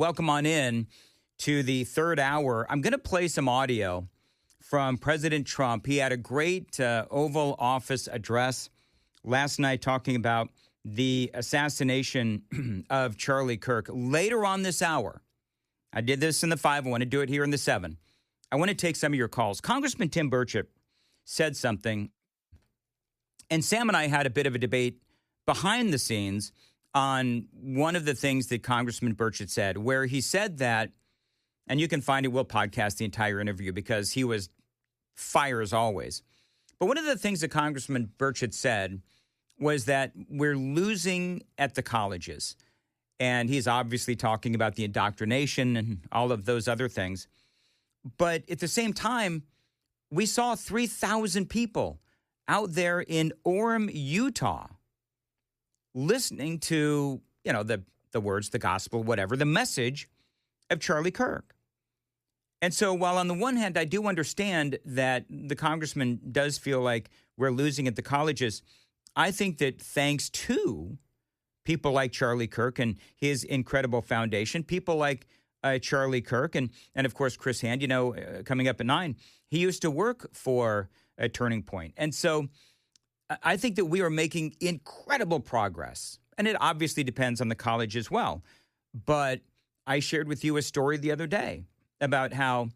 Welcome on in to the third hour. I'm going to play some audio from President Trump. He had a great Oval Office address last night talking about the assassination of Charlie Kirk. Later on this hour, I did this in the 5. I want to do it here in the 7. I want to take some of your calls. Congressman Tim Burchett said something, and Sam and I had a bit of a debate behind the scenes on one of the things that Congressman Burchett said, where he said that, and you can find it, we'll podcast the entire interview because he was fire as always. But one of the things that Congressman Burchett said was that we're losing at the colleges. And he's obviously talking about the indoctrination and all of those other things. But at the same time, we saw 3,000 people out there in Orem, Utah, listening to, the words, the gospel, whatever, the message of Charlie Kirk. And so while on the one hand, I do understand that the congressman does feel like we're losing at the colleges, I think that thanks to people like Charlie Kirk and his incredible foundation, people like Charlie Kirk and of course, Chris Hand, coming up at 9, he used to work for a Turning Point. And so I think that we are making incredible progress, and it obviously depends on the college as well. But I shared with you a story the other day about how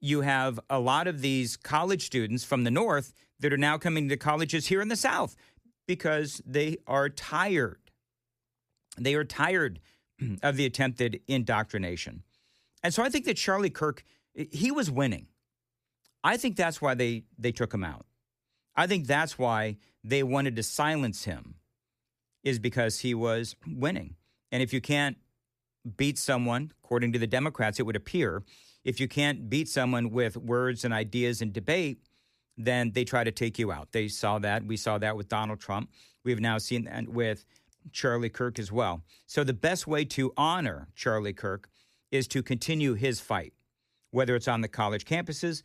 you have a lot of these college students from the North that are now coming to colleges here in the South because they are tired. They are tired of the attempted indoctrination. And so I think that Charlie Kirk, he was winning. I think that's why they took him out. I think that's why they wanted to silence him, is because he was winning. And if you can't beat someone, according to the Democrats, it would appear, if you can't beat someone with words and ideas and debate, then they try to take you out. They saw that. We saw that with Donald Trump. We've now seen that with Charlie Kirk as well. So the best way to honor Charlie Kirk is to continue his fight, whether it's on the college campuses,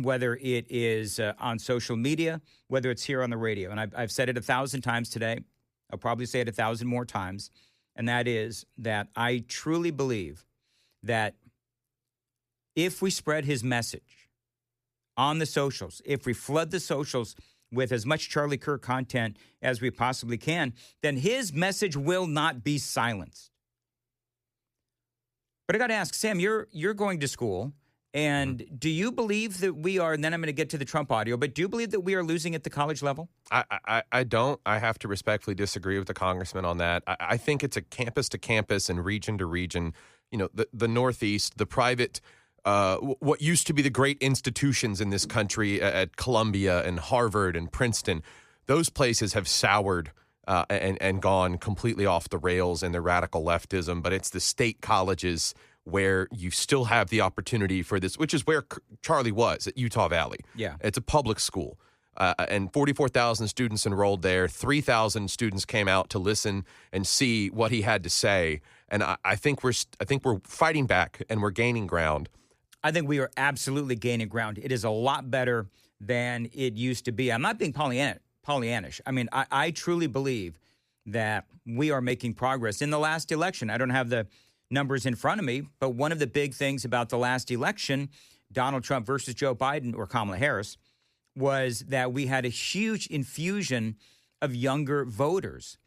whether it is on social media, whether it's here on the radio. And I've said it 1,000 times today. I'll probably say it 1,000 more times. And that is that I truly believe that if we spread his message on the socials, if we flood the socials with as much Charlie Kirk content as we possibly can, then his message will not be silenced. But I got to ask, Sam, you're going to school. And do you believe that we are, and then I'm going to get to the Trump audio, but do you believe that we are losing at the college level? I don't. I have to respectfully disagree with the congressman on that. I think it's a campus to campus and region to region. The Northeast, the private, what used to be the great institutions in this country at Columbia and Harvard and Princeton, those places have soured and gone completely off the rails in their radical leftism. But it's the state colleges where you still have the opportunity for this, which is where Charlie was at Utah Valley. Yeah. It's a public school. And 44,000 students enrolled there. 3,000 students came out to listen and see what he had to say. And I think we're fighting back and we're gaining ground. I think we are absolutely gaining ground. It is a lot better than it used to be. I'm not being Pollyannish. I mean, I truly believe that we are making progress. In the last election, I don't have the numbers in front of me, but one of the big things about the last election, Donald Trump versus Joe Biden or Kamala Harris, was that we had a huge infusion of younger voters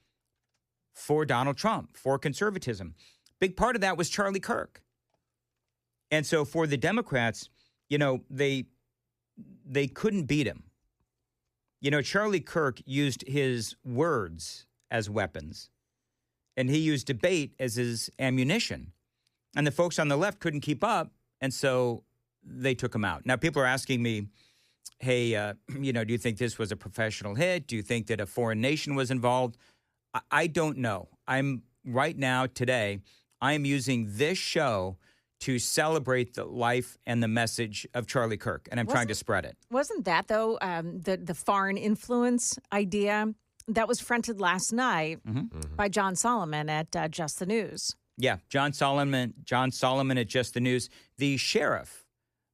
for Donald Trump, for conservatism. Big part of that was Charlie Kirk. And so for the Democrats, they couldn't beat him. Charlie Kirk used his words as weapons. And he used debate as his ammunition. And the folks on the left couldn't keep up, and so they took him out. Now, people are asking me, hey, do you think this was a professional hit? Do you think that a foreign nation was involved? I don't know. Right now, today, I am using this show to celebrate the life and the message of Charlie Kirk, and I'm trying to spread it. Wasn't that, though, the foreign influence idea? That was fronted last night by John Solomon at Just the News. Yeah, John Solomon at Just the News. The sheriff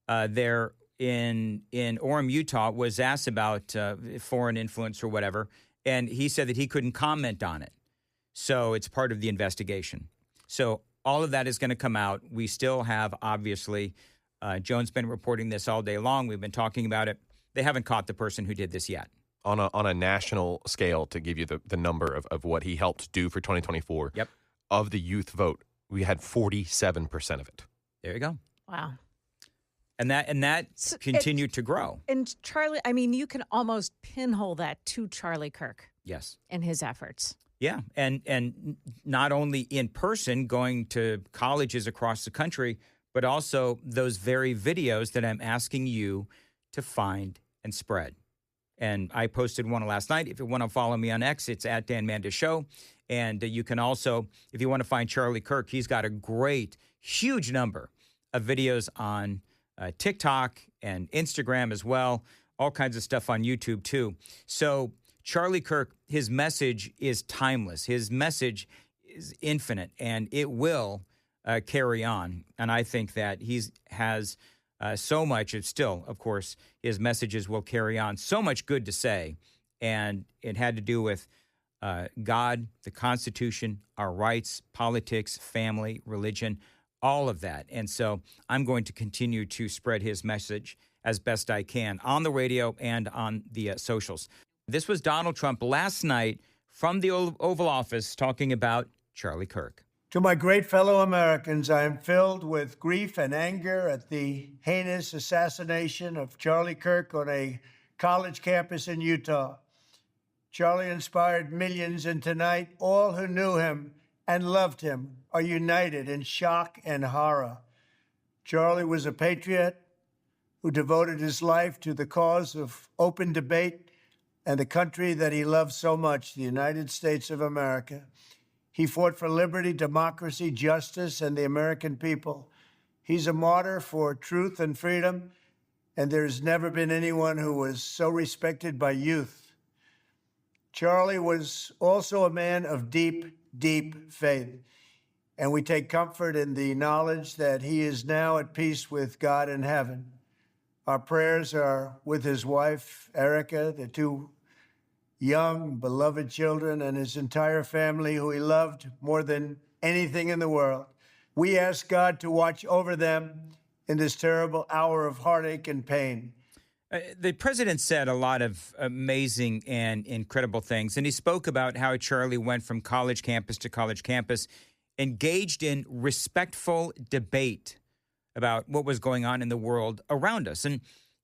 there in Orem, Utah, was asked about foreign influence or whatever, and he said that he couldn't comment on it. So it's part of the investigation. So all of that is going to come out. We still have, obviously, Joan's been reporting this all day long. We've been talking about it. They haven't caught the person who did this yet. On a national scale, to give you the number of what he helped do for 2024, Yep. Of the youth vote, we had 47% of it. There you go. Wow. And that continued to grow. And Charlie, I mean, you can almost pinhole that to Charlie Kirk. Yes. And his efforts. Yeah. And not only in person, going to colleges across the country, but also those very videos that I'm asking you to find and spread. And I posted one last night. If you want to follow me on X, it's at Dan Manda Show. And you can also, if you want to find Charlie Kirk, he's got a great, huge number of videos on TikTok and Instagram as well. All kinds of stuff on YouTube too. So Charlie Kirk, his message is timeless. His message is infinite, and it will carry on. And I think that he has so much. It's still, of course, his messages will carry on. So much good to say, and it had to do with God, the Constitution, our rights, politics, family, religion, all of that. And so I'm going to continue to spread his message as best I can on the radio and on the socials. This was Donald Trump last night from the Oval Office talking about Charlie Kirk. To my great fellow Americans, I am filled with grief and anger at the heinous assassination of Charlie Kirk on a college campus in Utah. Charlie inspired millions, and tonight, all who knew him and loved him are united in shock and horror. Charlie was a patriot who devoted his life to the cause of open debate and the country that he loved so much, the United States of America. He fought for liberty, democracy, justice, and the American people. He's a martyr for truth and freedom, and there's never been anyone who was so respected by youth. Charlie was also a man of deep, deep faith, and we take comfort in the knowledge that he is now at peace with God in heaven. Our prayers are with his wife, Erica, the two young, beloved children, and his entire family, who he loved more than anything in the world. We ask God to watch over them in this terrible hour of heartache and pain. The president said a lot of amazing and incredible things, and he spoke about how Charlie went from college campus to college campus, engaged in respectful debate about what was going on in the world around us. And,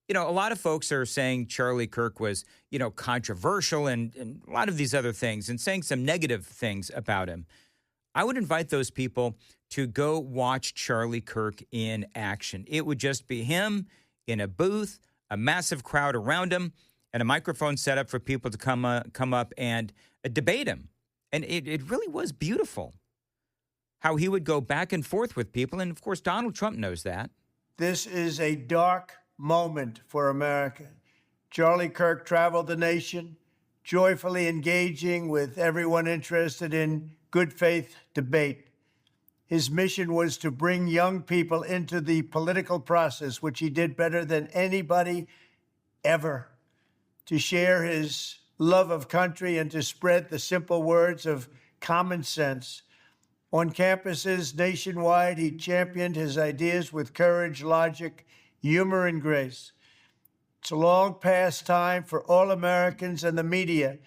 you know, a lot of folks are saying Charlie Kirk was, you know, controversial and a lot of these other things, and saying some negative things about him. I would invite those people to go watch Charlie Kirk in action. It would just be him in a booth, a massive crowd around him, and a microphone set up for people to come up and debate him. And it really was beautiful how he would go back and forth with people. And, of course, Donald Trump knows that. This is a dark moment for America. Charlie Kirk traveled the nation, joyfully engaging with everyone interested in good faith debate. His mission was to bring young people into the political process, which he did better than anybody ever, to share his love of country and to spread the simple words of common sense. On campuses nationwide, he championed his ideas with courage, logic, humor, and grace. It's a long past time for all Americans and the media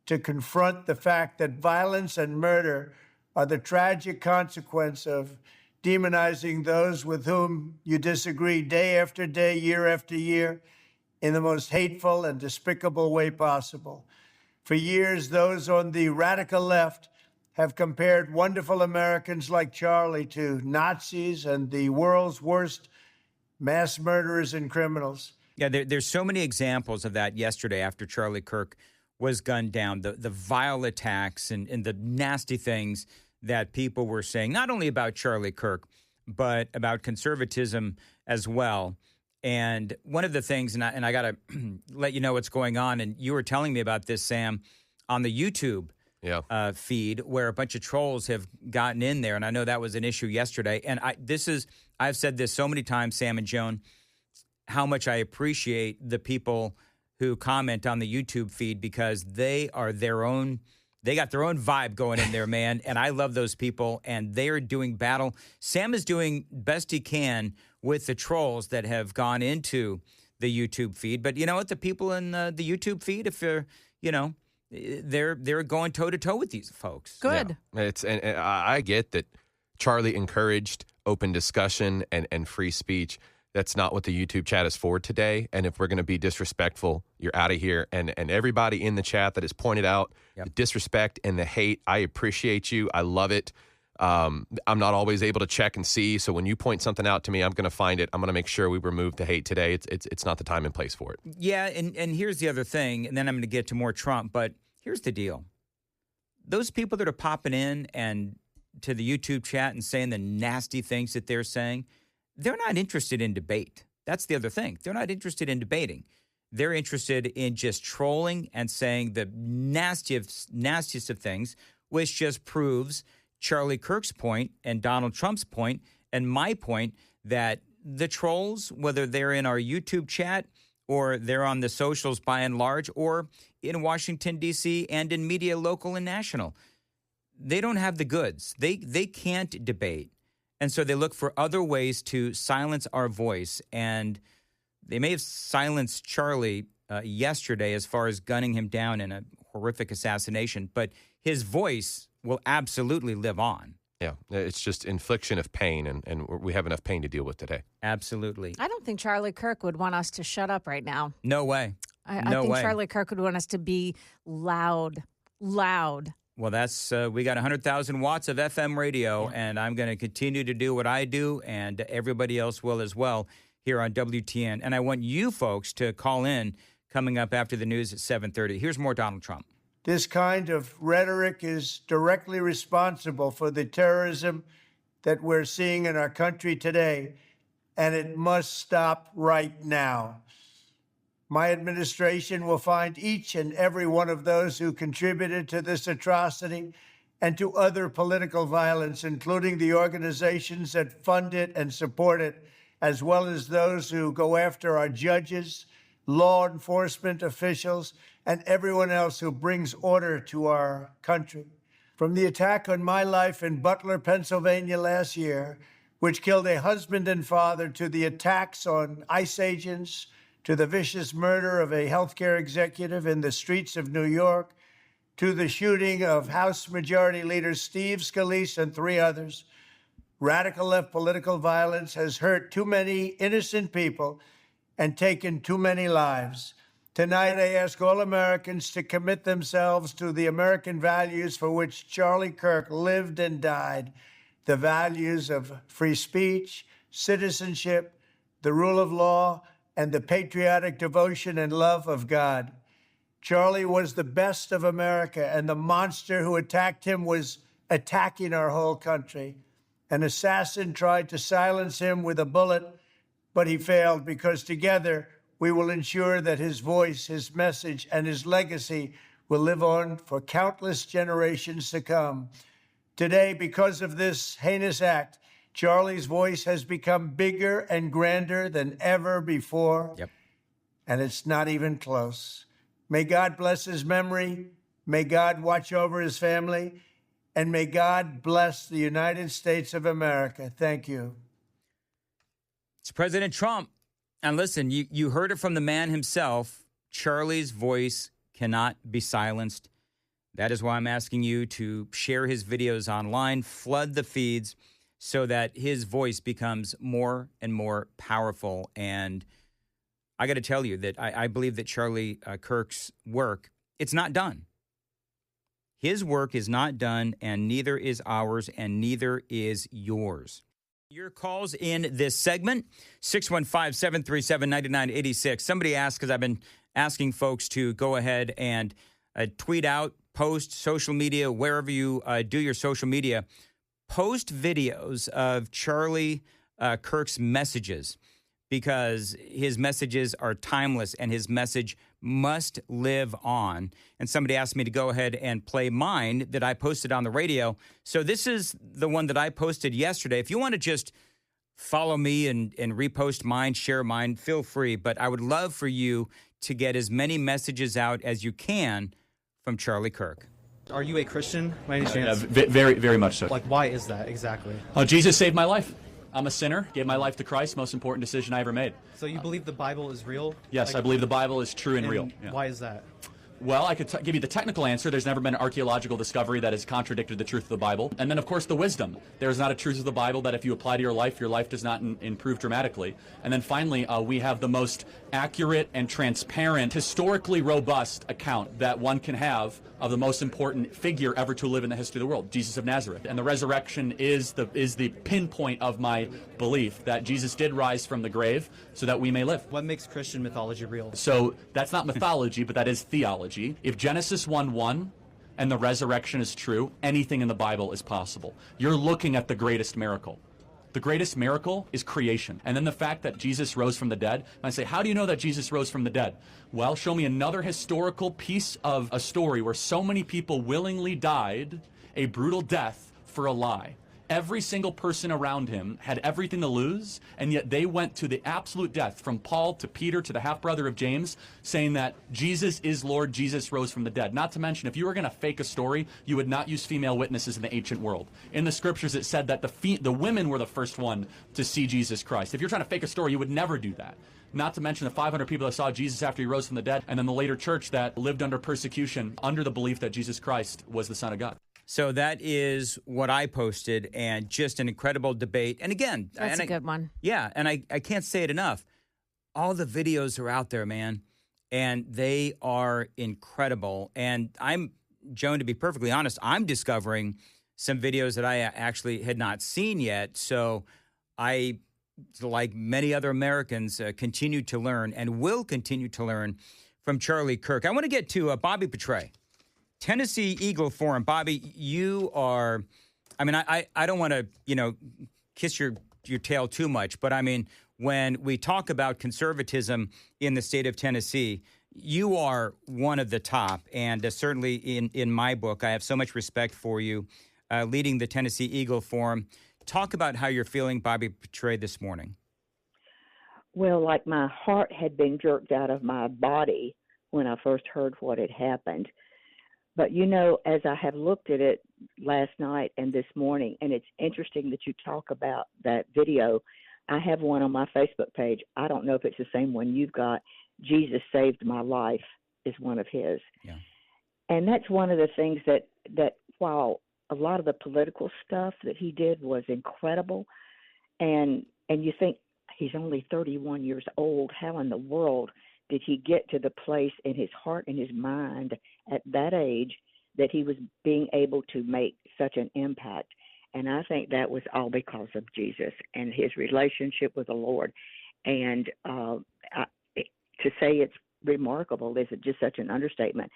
to confront the fact that violence and murder are the tragic consequence of demonizing those with whom you disagree day after day, year after year, in the most hateful and despicable way possible. For years, those on the radical left have compared wonderful Americans like Charlie to Nazis and the world's worst mass murderers and criminals. Yeah, there's so many examples of that yesterday after Charlie Kirk was gunned down, the vile attacks and the nasty things that people were saying, not only about Charlie Kirk, but about conservatism as well. And one of the things, and I got to let you know what's going on, and you were telling me about this, Sam, on the YouTube feed, where a bunch of trolls have gotten in there, and I know that was an issue yesterday. And I've said this so many times, Sam and Joan, how much I appreciate the people who comment on the YouTube feed, because they are their own They got their own vibe going in there, man. And I love those people, and they are doing battle. Sam is doing best he can with the trolls that have gone into the YouTube feed. But you know what? The people in the YouTube feed, if they're, they're going toe-to-toe with these folks. Good. Yeah. And I get that Charlie encouraged open discussion and free speech. That's not what the YouTube chat is for today. And if we're going to be disrespectful, you're out of here. And everybody in the chat that has pointed out the disrespect and the hate, I appreciate you. I love it. I'm not always able to check and see. So when you point something out to me, I'm going to find it. I'm going to make sure we remove the hate today. It's not the time and place for it. Yeah, and here's the other thing, and then I'm going to get to more Trump. But here's the deal. Those people that are popping in and to the YouTube chat and saying the nasty things that they're saying, they're not interested in debate. That's the other thing. They're not interested in debating. They're interested in just trolling and saying the nastiest of things, which just proves Charlie Kirk's point and Donald Trump's point and my point that the trolls, whether they're in our YouTube chat or they're on the socials by and large or in Washington, D.C. and in media local and national, they don't have the goods. They can't debate. And so they look for other ways to silence our voice. And they may have silenced Charlie yesterday as far as gunning him down in a horrific assassination, but his voice will absolutely live on. Yeah, it's just infliction of pain, and we have enough pain to deal with today. Absolutely. I don't think Charlie Kirk would want us to shut up right now. No way. I think Charlie Kirk would want us to be loud. Well, that's we got 100,000 watts of FM radio, and I'm going to continue to do what I do, and everybody else will as well here on WTN. And I want you folks to call in coming up after the news at 7:30. Here's more Donald Trump. This kind of rhetoric is directly responsible for the terrorism that we're seeing in our country today, and it must stop right now. My administration will find each and every one of those who contributed to this atrocity and to other political violence, including the organizations that fund it and support it, as well as those who go after our judges, law enforcement officials, and everyone else who brings order to our country. From the attack on my life in Butler, Pennsylvania last year, which killed a husband and father, to the attacks on ICE agents, to the vicious murder of a healthcare executive in the streets of New York, to the shooting of House Majority Leader Steve Scalise and 3 others, radical left political violence has hurt too many innocent people and taken too many lives. Tonight, I ask all Americans to commit themselves to the American values for which Charlie Kirk lived and died, the values of free speech, citizenship, the rule of law, and the patriotic devotion and love of God. Charlie was the best of America, and the monster who attacked him was attacking our whole country. An assassin tried to silence him with a bullet, but he failed, because together we will ensure that his voice, his message, and his legacy will live on for countless generations to come. Today, because of this heinous act, Charlie's voice has become bigger and grander than ever before. Yep. And it's not even close. May God bless his memory. May God watch over his family. And may God bless the United States of America. Thank you. It's President Trump. And listen, you heard it from the man himself. Charlie's voice cannot be silenced. That is why I'm asking you to share his videos online, flood the feeds, so that his voice becomes more and more powerful. And I got to tell you that I believe that Charlie Kirk's work, it's not done. His work is not done, and neither is ours, and neither is yours. Your calls in this segment, 615-737-9986. Somebody asked, because I've been asking folks to go ahead and tweet out, post, social media, wherever you do your social media, post videos of Charlie Kirk's messages, because his messages are timeless and his message must live on. And somebody asked me to go ahead and play mine that I posted on the radio. So this is the one that I posted yesterday. If you want to just follow me and repost mine, share mine, feel free. But I would love for you to get as many messages out as you can from Charlie Kirk. Are you a Christian by any chance? Very, very much so. Like, why is that exactly? Jesus saved my life. I'm a sinner, gave my life to Christ, most important decision I ever made. So you believe the Bible is real? Yes, I believe the Bible is true and real. Yeah. Why is that? Well, I could give you the technical answer. There's never been an archaeological discovery that has contradicted the truth of the Bible. And then, of course, the wisdom. There's not a truth of the Bible that if you apply to your life does not improve dramatically. And then finally, we have the most accurate and transparent, historically robust account that one can have of the most important figure ever to live in the history of the world, Jesus of Nazareth. And the resurrection is the pinpoint of my belief that Jesus did rise from the grave so that we may live. What makes Christian mythology real? So that's not mythology, but that is theology. If Genesis 1:1 and the resurrection is true, anything in the Bible is possible. You're looking at the greatest miracle. The greatest miracle is creation. And then the fact that Jesus rose from the dead. And I say, how do you know that Jesus rose from the dead? Well, show me another historical piece of a story where so many people willingly died a brutal death for a lie. Every single person around him had everything to lose, and yet they went to the absolute death, from Paul to Peter to the half-brother of James, saying that Jesus is Lord, Jesus rose from the dead. Not to mention, if you were going to fake a story, you would not use female witnesses in the ancient world. In the scriptures, it said that the women were the first one to see Jesus Christ. If you're trying to fake a story, you would never do that. Not to mention the 500 people that saw Jesus after he rose from the dead, and then the later church that lived under persecution under the belief that Jesus Christ was the Son of God. So that is what I posted, and just an incredible debate. And again, That's a good one. Yeah, and I can't say it enough. All the videos are out there, man, and they are incredible. And I'm, Joan, to be perfectly honest, I'm discovering some videos that I actually had not seen yet. So I, like many other Americans, continue to learn and will continue to learn from Charlie Kirk. I want to get to Bobby Petray. Tennessee Eagle Forum. Bobby, you are, I mean, I don't want to, kiss your tail too much, but I mean, when we talk about conservatism in the state of Tennessee, you are one of the top. And certainly in my book, I have so much respect for you leading the Tennessee Eagle Forum. Talk about how you're feeling, Bobby Petray, this morning. Well, like my heart had been jerked out of my body when I first heard what had happened. But, as I have looked at it last night and this morning, and it's interesting that you talk about that video. I have one on my Facebook page. I don't know if it's the same one you've got. Jesus Saved My Life is one of his. Yeah. And that's one of the things that while a lot of the political stuff that he did was incredible, and you think he's only 31 years old, how in the world did he get to the place in his heart and his mind at that age that he was being able to make such an impact? And I think that was all because of Jesus and his relationship with the Lord. And to say it's remarkable is just such an understatement.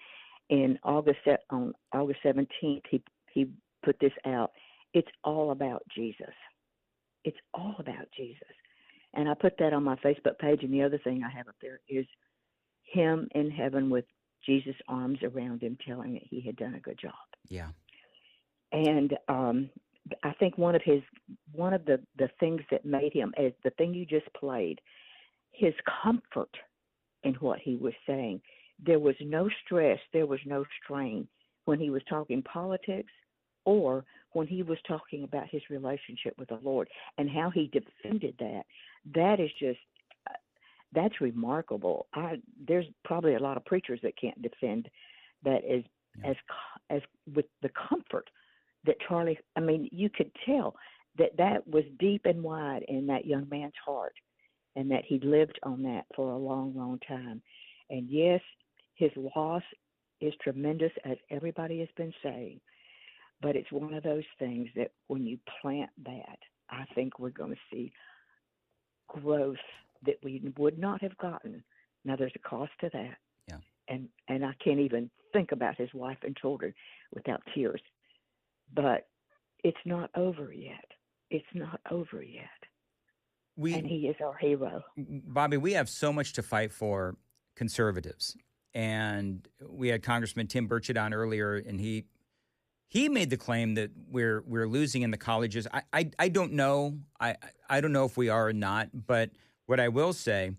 On August 17th, he put this out. It's all about Jesus. It's all about Jesus. And I put that on my Facebook page. And the other thing I have up there is him in heaven with Jesus' arms around him, telling that he had done a good job. Yeah. And I think one of the things that made him, as the thing you just played, his comfort in what he was saying. There was no stress, there was no strain when he was talking politics or when he was talking about his relationship with the Lord and how he defended that. That is just, that's remarkable. There's probably a lot of preachers that can't defend that as with the comfort that Charlie, I mean, you could tell that was deep and wide in that young man's heart and that he lived on that for a long, long time. And yes, his loss is tremendous, as everybody has been saying, but it's one of those things that when you plant that, I think we're going to see growth that we would not have gotten. Now, there's a cost to that. Yeah. And I can't even think about his wife and children without tears. But it's not over yet. It's not over yet. And he is our hero. Bobby, we have so much to fight for, conservatives. And we had Congressman Tim Burchett on earlier, and he made the claim that we're losing in the colleges. I don't know. I don't know if we are or not. But what I will say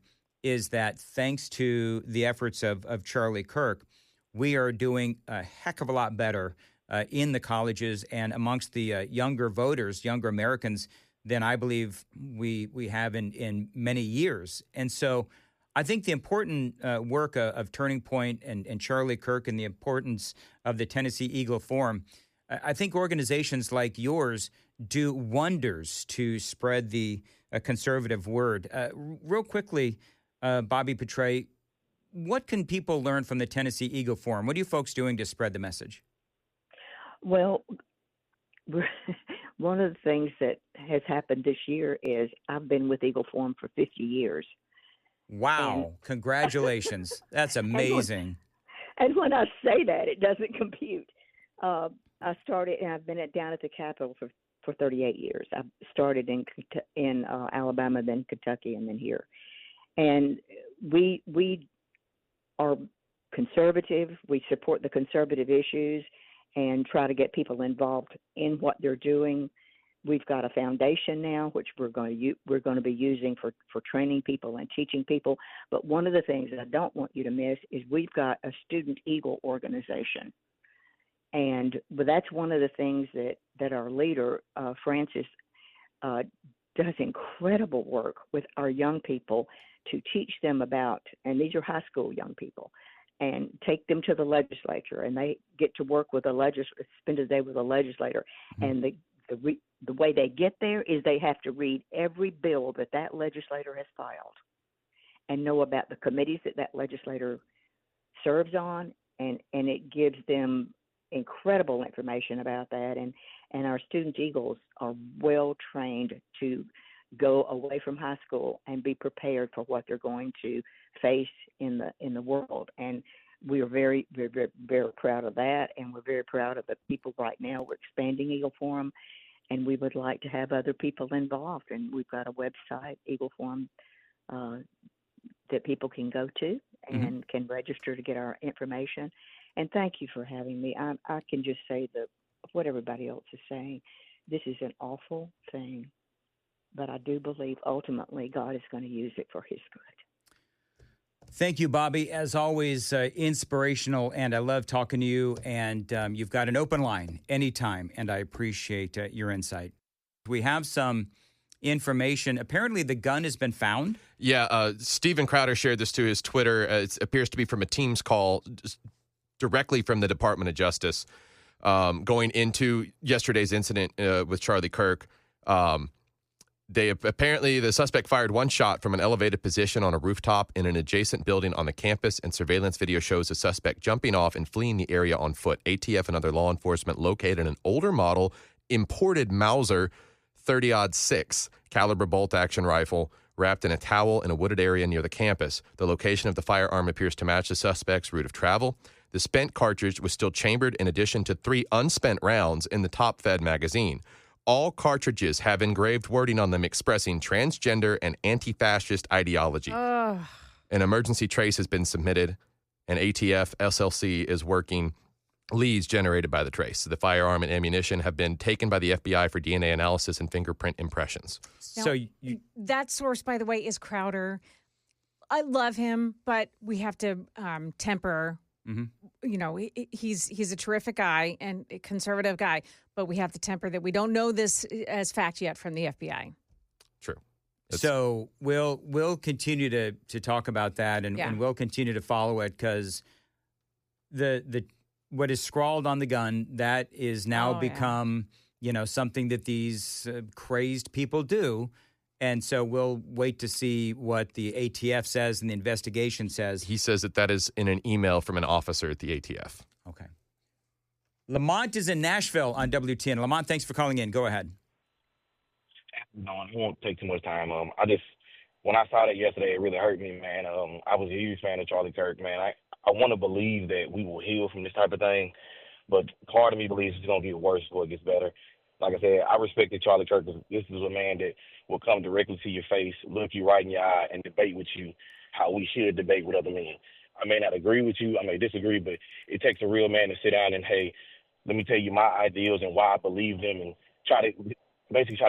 is that thanks to the efforts of Charlie Kirk, we are doing a heck of a lot better in the colleges and amongst the younger voters, younger Americans, than I believe we have in many years. And so I think the important work of Turning Point and Charlie Kirk and the importance of the Tennessee Eagle Forum, I think organizations like yours do wonders to spread the conservative word. Real quickly, Bobby Petray, what can people learn from the Tennessee Eagle Forum? What are you folks doing to spread the message? Well, one of the things that has happened this year is I've been with Eagle Forum for 50 years. Wow. Congratulations. That's amazing. And when I say that, it doesn't compute. I started, and I've been down at the Capitol for 38 years. I started in Alabama, then Kentucky, and then here. And we are conservative. We support the conservative issues and try to get people involved in what they're doing. We've got a foundation now, which we're going to be using for training people and teaching people. But one of the things that I don't want you to miss is we've got a Student Eagle organization. But that's one of the things that our leader, Francis, does incredible work with our young people to teach them about, and these are high school young people, and take them to the legislature, and they get to work with spend a day with a legislator. And the way they get there is they have to read every bill that legislator has filed and know about the committees that legislator serves on, and it gives them incredible information about that. And our Student Eagles are well trained to go away from high school and be prepared for what they're going to face in the world. And we are very, very, very, very proud of that, and we're very proud of the people right now. We're expanding Eagle Forum, and we would like to have other people involved. And we've got a website, Eagle Forum, that people can go to and can register to get our information. And thank you for having me. I can just say what everybody else is saying. This is an awful thing, but I do believe ultimately God is going to use it for his good. Thank you, Bobby. As always, inspirational, and I love talking to you. And you've got an open line anytime, and I appreciate your insight. We have some information. Apparently, the gun has been found. Yeah, Steven Crowder shared this to his Twitter. It appears to be from a Teams call directly from the Department of Justice going into yesterday's incident with Charlie Kirk. The suspect fired one shot from an elevated position on a rooftop in an adjacent building on the campus, and surveillance video shows the suspect jumping off and fleeing the area on foot. ATF and other law enforcement located an older model imported Mauser 30-06 caliber bolt-action rifle wrapped in a towel in a wooded area near the campus. The location of the firearm appears to match the suspect's route of travel. The spent cartridge was still chambered in addition to 3 unspent rounds in the top-fed magazine. All cartridges have engraved wording on them expressing transgender and anti-fascist ideology. An emergency trace has been submitted, and ATF SLC is working leads generated by the trace. The firearm and ammunition have been taken by the FBI for DNA analysis and fingerprint impressions. Now, So that source, by the way, is Crowder. I love him, but we have to temper. You know, he's a terrific guy and a conservative guy, but we have to temper that we don't know this as fact yet from the FBI. True. So we'll continue to talk about that, and we'll continue to follow it, because the what is scrawled on the gun, that is now become something that these crazed people do. And so we'll wait to see what the ATF says and the investigation says. He says that is in an email from an officer at the ATF. Okay. Lamont is in Nashville on WTN. Lamont, thanks for calling in. Go ahead. No, I won't take too much time. When I saw that yesterday, it really hurt me, man. I was a huge fan of Charlie Kirk, man. I want to believe that we will heal from this type of thing, but part of me believes it's going to get worse before it gets better. Like I said, I respected Charlie Kirk. This is a man that will come directly to your face, look you right in your eye, and debate with you how we should debate with other men. I may not agree with you, I may disagree, but it takes a real man to sit down and, hey, let me tell you my ideals and why I believe them, and try to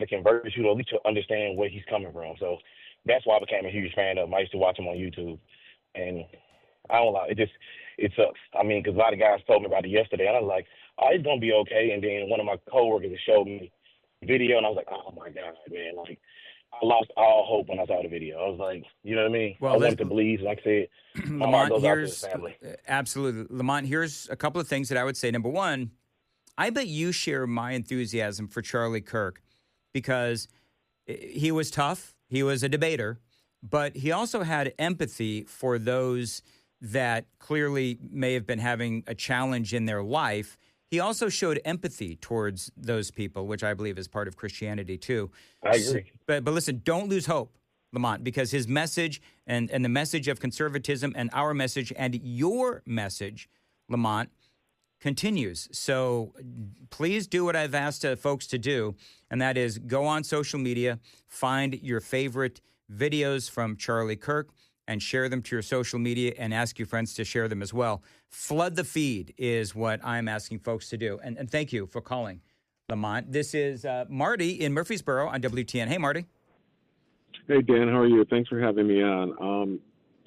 convert you to at least to understand where he's coming from. So that's why I became a huge fan of him. I used to watch him on YouTube, and I don't lie. It sucks. I mean, because a lot of guys told me about it yesterday, and I was like, oh, it's gonna be okay. And then one of my coworkers showed me the video, and I was like, oh my god, man, like I lost all hope when I saw the video. I was like, you know what I mean? Well, I wanted to believe. Like I said, my heart Lamont, goes out to his here's family. absolutely, Lamont. Here's a couple of things that I would say. Number one, I bet you share my enthusiasm for Charlie Kirk because he was tough. He was a debater, but he also had empathy for those that clearly may have been having a challenge in their life. He also showed empathy towards those people, which I believe is part of Christianity too. I agree. But listen, don't lose hope, Lamont, because his message and the message of conservatism and our message and your message, Lamont, continues. So please do what I've asked folks to do, and that is go on social media, find your favorite videos from Charlie Kirk, and share them to your social media and ask your friends to share them as well. Flood the feed is what I'm asking folks to do. And thank you for calling, Lamont. This is Marty in Murfreesboro on WTN. Hey, Marty. Hey, Dan, how are you? Thanks for having me on.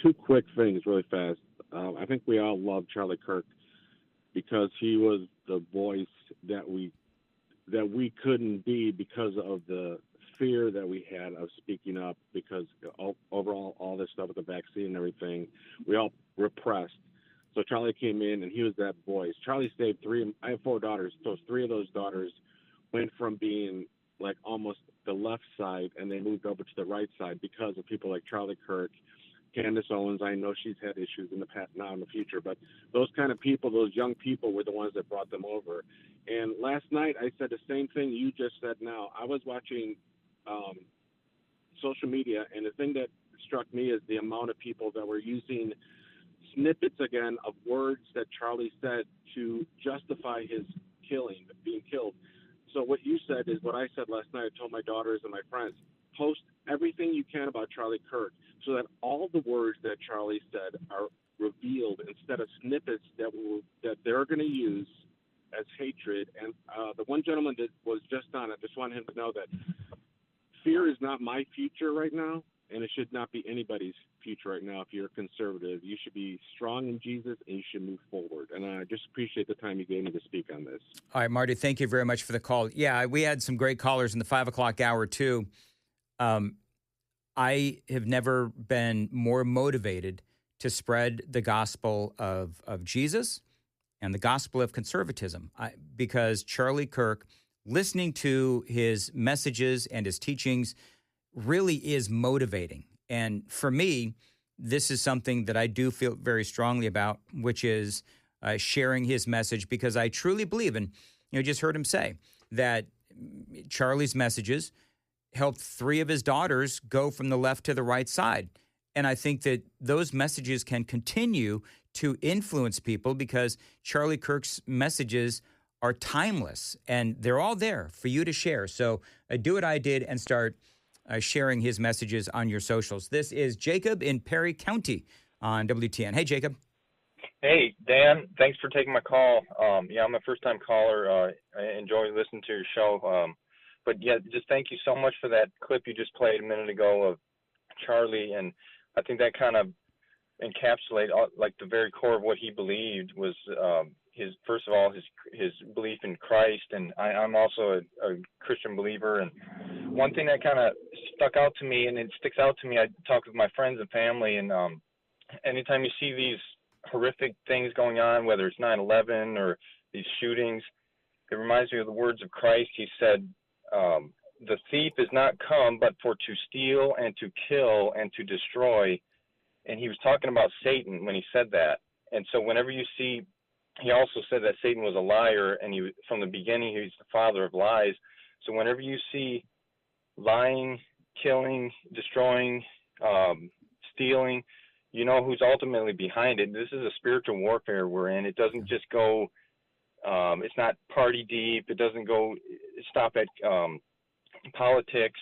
Two quick things really fast. I think we all love Charlie Kirk because he was the voice that we couldn't be because of the fear that we had of speaking up, because overall all this stuff with the vaccine and everything, we all repressed. So Charlie came in and he was that voice. Charlie saved three. I have 4 daughters, so 3 of those daughters went from being like almost the left side and they moved over to the right side because of people like Charlie Kirk. Candace Owens, I know she's had issues in the past, now in the future, but those kind of people, those young people were the ones that brought them over. And last night I said the same thing you just said now. I was watching social media, and the thing that struck me is the amount of people that were using snippets again of words that Charlie said to justify his being killed. So what you said is what I said last night. I told my daughters and my friends, post everything you can about Charlie Kirk so that all the words that Charlie said are revealed instead of snippets that they're going to use as hatred. And the one gentleman that was just on, I just want him to know that fear is not my future right now, and it should not be anybody's future right now. If you're a conservative, you should be strong in Jesus, and you should move forward. And I just appreciate the time you gave me to speak on this. All right, Marty, thank you very much for the call. Yeah, we had some great callers in the 5 o'clock hour, too. I have never been more motivated to spread the gospel of Jesus and the gospel of conservatism because Charlie Kirk, listening to his messages and his teachings really is motivating. And for me, this is something that I do feel very strongly about, which is sharing his message, because I truly believe, and you just heard him say, that Charlie's messages helped 3 of his daughters go from the left to the right side. And I think that those messages can continue to influence people because Charlie Kirk's messages are timeless, and they're all there for you to share. So do what I did and start sharing his messages on your socials. This is Jacob in Perry County on WTN. Hey, Jacob. Hey, Dan. Thanks for taking my call. I'm a first-time caller. I enjoy listening to your show. But, yeah, just thank you so much for that clip you just played a minute ago of Charlie. And I think that kind of encapsulates, like, the very core of what he believed was his belief in Christ, and I'm also a Christian believer. And one thing that kind of stuck out to me, and it sticks out to me, I talk with my friends and family, and anytime you see these horrific things going on, whether it's 9/11 or these shootings, it reminds me of the words of Christ. He said, the thief is not come but for to steal and to kill and to destroy. And he was talking about Satan when he said that. And so whenever you see, he also said that Satan was a liar, and from the beginning, he's the father of lies. So whenever you see lying, killing, destroying, stealing, you know who's ultimately behind it. This is a spiritual warfare we're in. It doesn't just go, it's not party deep. It doesn't stop at politics.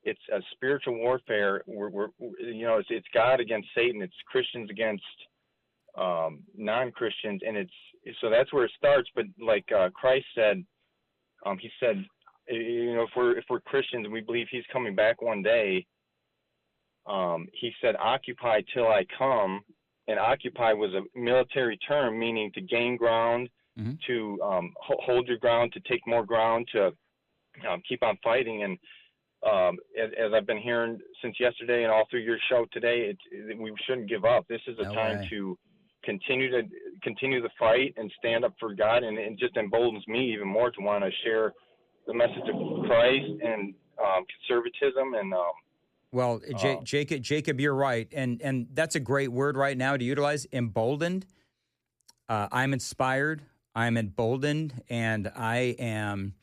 It's a spiritual warfare. It's God against Satan. It's Christians against non-Christians, and so that's where it starts. But like Christ said, he said, if we're Christians and we believe he's coming back one day, he said, occupy till I come. and occupy was a military term meaning to gain ground, to hold your ground, to take more ground, to keep on fighting. And as I've been hearing since yesterday and all through your show today, we shouldn't give up. This is a time to continue the fight and stand up for God, and it just emboldens me even more to want to share the message of Christ and conservatism and. Well, Jacob, you're right, and that's a great word right now to utilize. Emboldened. I'm inspired. I'm emboldened, and I am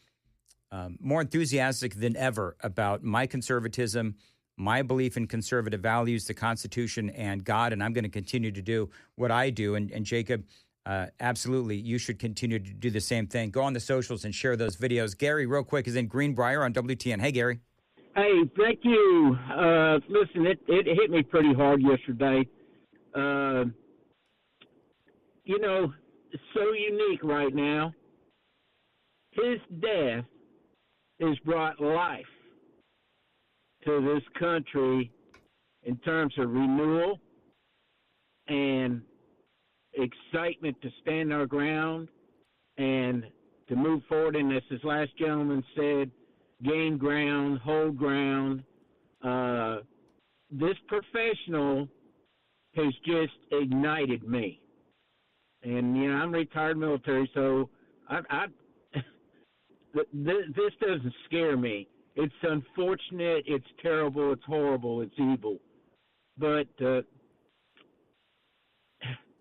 more enthusiastic than ever about my conservatism, my belief in conservative values, the Constitution, and God, and I'm going to continue to do what I do. And Jacob, absolutely, you should continue to do the same thing. Go on the socials and share those videos. Gary, real quick, is in Greenbrier on WTN. Hey, Gary. Hey, thank you. Listen, it hit me pretty hard yesterday. It's so unique right now. His death has brought life to this country in terms of renewal and excitement to stand our ground and to move forward. And as this last gentleman said, gain ground, hold ground. This professional has just ignited me. And, I'm retired military, so this doesn't scare me. It's unfortunate, it's terrible, it's horrible, it's evil. But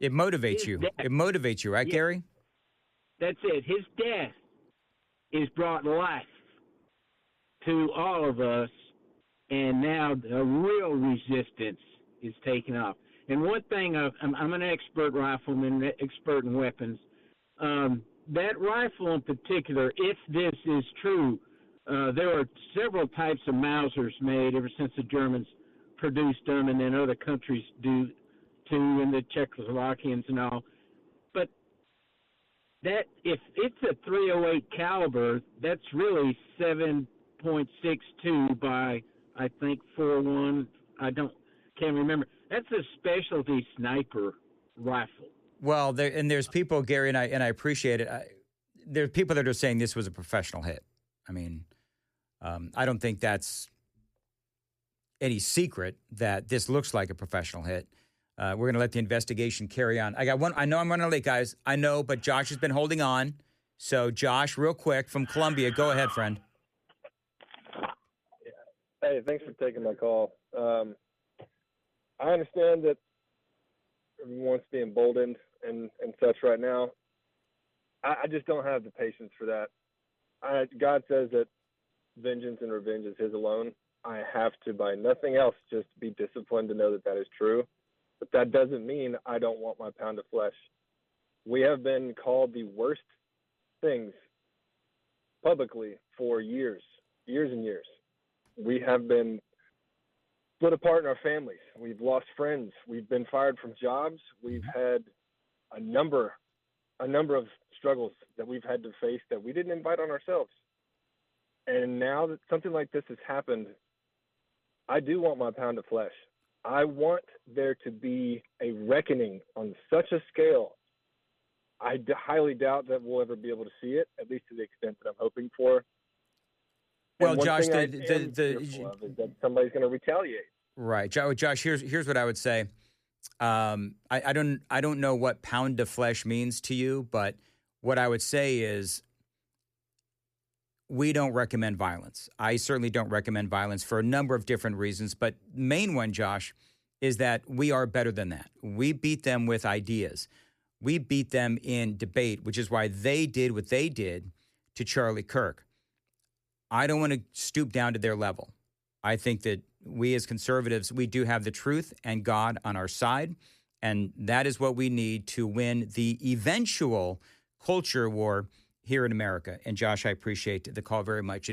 it motivates you. It motivates you, right, Gary? That's it. His death has brought life to all of us, and now a real resistance is taking off. And one thing, I'm an expert rifleman, expert in weapons. That rifle in particular, if this is true, there are several types of Mausers made ever since the Germans produced them, and then other countries do too, and the Czechoslovakians and all. But that, if it's a .308 caliber, that's really 7.62 by, I think, 4.1. Can't remember. That's a specialty sniper rifle. Well, there's people, Gary, and I appreciate it. There are people that are saying this was a professional hit. I mean, I don't think that's any secret that this looks like a professional hit. We're going to let the investigation carry on. I got one. I know I'm running late, guys. I know, but Josh has been holding on. So, Josh, real quick from Columbia, go ahead, friend. Hey, thanks for taking my call. I understand that everyone wants to be emboldened and such right now. I just don't have the patience for that. God says that vengeance and revenge is his alone. I have to, by nothing else, just be disciplined to know that that is true. But that doesn't mean I don't want my pound of flesh. We have been called the worst things publicly for years and years. We have been split apart in our families. We've lost friends. We've been fired from jobs. We've had a number of struggles that we've had to face that we didn't invite on ourselves. And now that something like this has happened, I do want my pound of flesh. I want there to be a reckoning on such a scale. I highly doubt that we'll ever be able to see it, at least to the extent that I'm hoping for. Well, Josh, is that somebody's going to retaliate. Right, Josh. Here's what I would say. I don't know what pound of flesh means to you, but what I would say is we don't recommend violence. I certainly don't recommend violence for a number of different reasons, but main one, Josh, is that we are better than that. We beat them with ideas. We beat them in debate, which is why they did what they did to Charlie Kirk. I don't want to stoop down to their level. I think that we as conservatives, we do have the truth and God on our side, and that is what we need to win the eventual culture war here in America. And Josh, I appreciate the call very much.